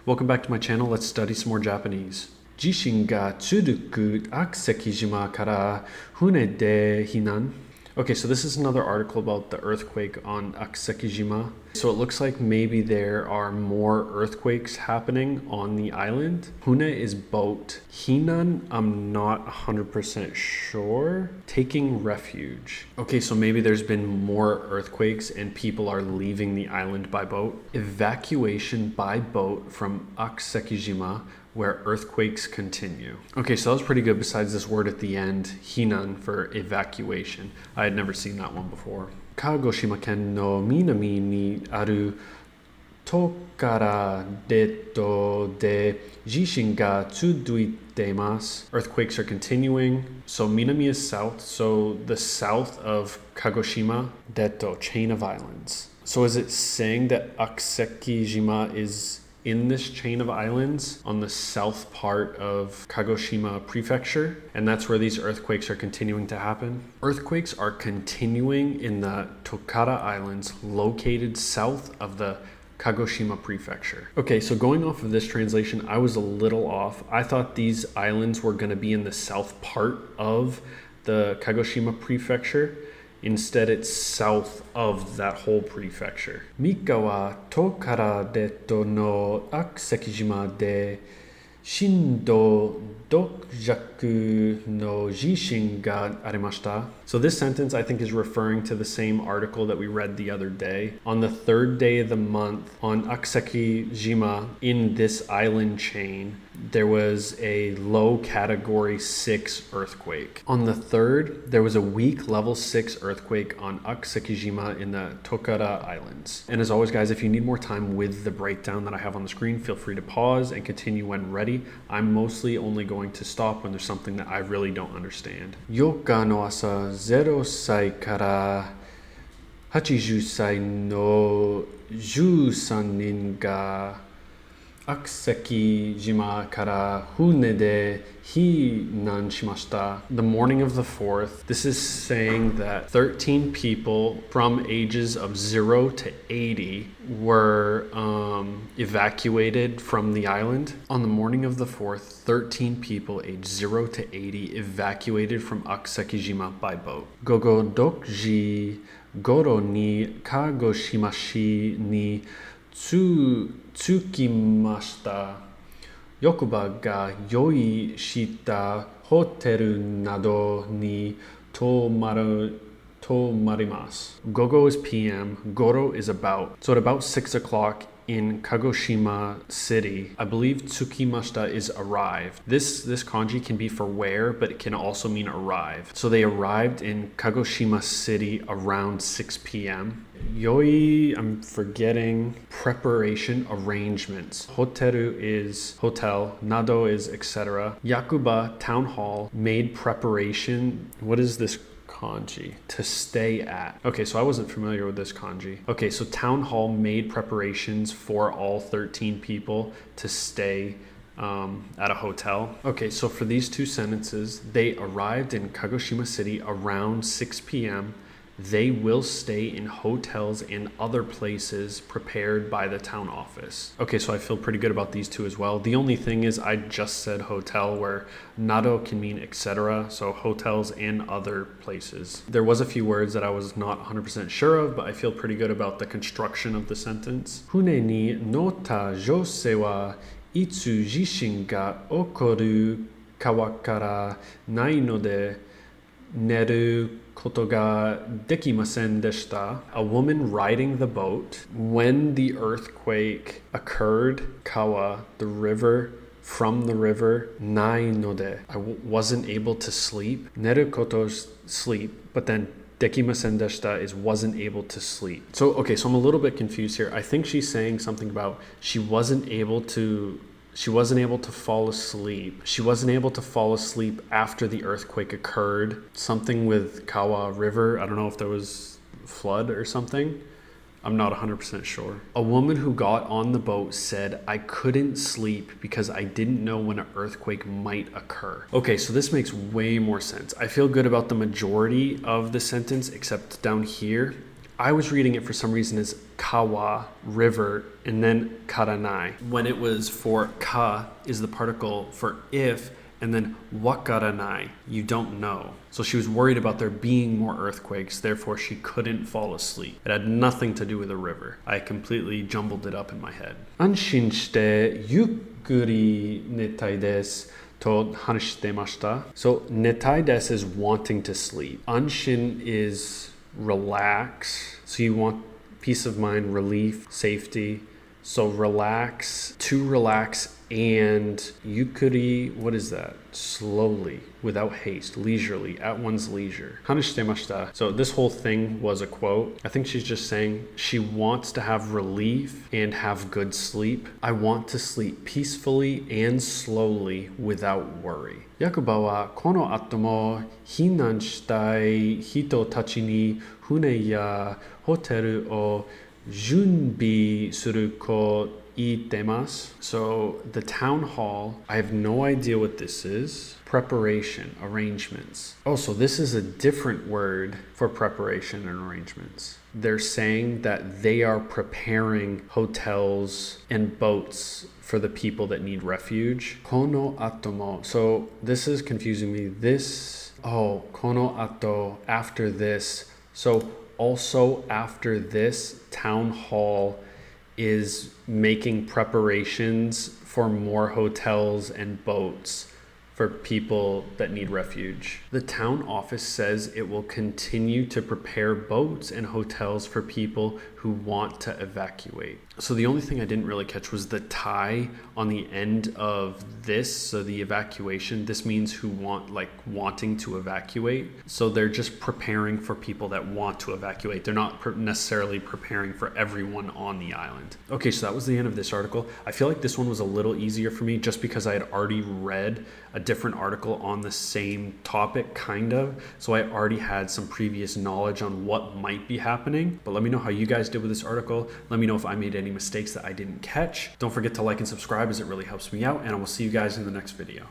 Welcome back to my channel. Let's study some more Japanese. 地震が続く悪石島から船で避難 Okay, so this is another article about the earthquake on Akuseki-jima. So it looks like maybe there are more earthquakes happening on the island. Hune is boat. Hinan, I'm not 100% sure. Taking refuge. Okay, so maybe there's been more earthquakes and people are leaving the island by boat. Evacuation by boat from Akuseki-jima, where earthquakes continue. Okay, so that was pretty good besides this word at the end, hinan, for evacuation. I had never seen that one before. Kagoshima ken no minami ni aru Tokara deto de jishin ga tsuduitemasu. Earthquakes are continuing. So Minami is south, so the south of Kagoshima, deto, chain of islands. So is it saying that Akuseki-jima is in this chain of islands on the south part of Kagoshima Prefecture, and that's where these earthquakes are continuing to happen. Earthquakes are continuing in the Tokara Islands located south of the Kagoshima Prefecture. Okay, so going off of this translation, I was a little off. I thought these islands were going to be in the south part of the Kagoshima Prefecture. Instead, it's south of that whole prefecture. Mika wa Tokara deto no Akuseki-jima de shindo dokjaku no jishin ga arimashita. So this sentence, I think, is referring to the same article that we read the other day. On the third day of the month, on Akuseki-jima, in this island chain, there was a low category 6 earthquake. On the third, there was a weak level 6 earthquake on Akuseki-jima in the Tokara Islands. And as always, guys, if you need more time with the breakdown that I have on the screen, feel free to pause and continue when ready. I'm mostly only going to stop when there's something that I really don't understand. Yoka no asa 0歳から80歳の13人がAkuseki-jima kara hune de hinan shimashita. The morning of the 4th, this is saying that 13 people from ages of 0 to 80 were evacuated from the island. On the morning of the 4th, 13 people aged 0 to 80 evacuated from Akuseki-jima by boat. Gogo dokji goro ni Kagoshimashi ni tsukimashita. Yokuba ga yoi shita hoteru nado ni tomarimasu. Gogo is PM, goro is about. So at about 6 o'clock in Kagoshima City, I believe tsukimashita is arrived. This kanji can be for where, but it can also mean arrive. So they arrived in Kagoshima City around 6 p.m. Yoi, I'm forgetting, preparation arrangements. Hoteru is hotel, nado is etc. Yakuba, town hall, made preparation. What is this kanji? To stay at. Okay, so I wasn't familiar with this kanji. Okay, so town hall made preparations for all 13 people to stay at a hotel. Okay, so for these two sentences, they arrived in Kagoshima City around 6 p.m. They will stay in hotels and other places prepared by the town office. Okay, so I feel pretty good about these two as well. The only thing is I just said hotel where nado can mean etc. So hotels and other places. There was a few words that I was not 100% sure of, but I feel pretty good about the construction of the sentence. Hune ni nota jose wa itsu jishin ga okoru kawakara nai no de neru koto ga dekimasen deshita. A woman riding the boat. When the earthquake occurred, kawa, the river, from the river, nai no de, I wasn't able to sleep. Neru koto's sleep, but then dekimasen deshita is wasn't able to sleep. So, okay, so I'm a little bit confused here. I think she's saying something about she wasn't able to fall asleep. She wasn't able to fall asleep after the earthquake occurred. Something with Kawa River. I don't know if there was flood or something. I'm not 100% sure. A woman who got on the boat said, I couldn't sleep because I didn't know when an earthquake might occur. Okay, so this makes way more sense. I feel good about the majority of the sentence except down here. I was reading it for some reason as kawa, river, and then karanai. When it was for ka is the particle for if, and then wakaranai, you don't know. So she was worried about there being more earthquakes, therefore she couldn't fall asleep. It had nothing to do with the river. I completely jumbled it up in my head. Anshin shite yukkuri netai desu to hanashitemashita. So netai desu is wanting to sleep. Anshin is relax. So you want peace of mind, relief, safety. So relax, to relax, and yukuri, what is that? Slowly, without haste, leisurely, at one's leisure. Hanashitemashita. So this whole thing was a quote. I think she's just saying she wants to have relief and have good sleep. I want to sleep peacefully and slowly without worry. Yakuba wa kono ato mo hinan shitai hito tachi ni hune ya hoteru o junbi suru ko itemasu. So the town hall, I have no idea what this is. Preparation, arrangements. Oh, so this is a different word for preparation and arrangements. They're saying that they are preparing hotels and boats for the people that need refuge. Kono atomo. So this is confusing me. Kono ato, after this. So also after this, town hall is making preparations for more hotels and boats for people that need refuge. The town office says it will continue to prepare boats and hotels for people who want to evacuate. So the only thing I didn't really catch was the tie on the end of this. So the evacuation, this means who wanting to evacuate. So they're just preparing for people that want to evacuate. They're not necessarily preparing for everyone on the island. Okay, so that was the end of this article. I feel like this one was a little easier for me just because I had already read a different article on the same topic, kind of. So I already had some previous knowledge on what might be happening. But let me know how you guys did with this article. Let me know if I made any mistakes that I didn't catch. Don't forget to like and subscribe as it really helps me out, and I will see you guys in the next video.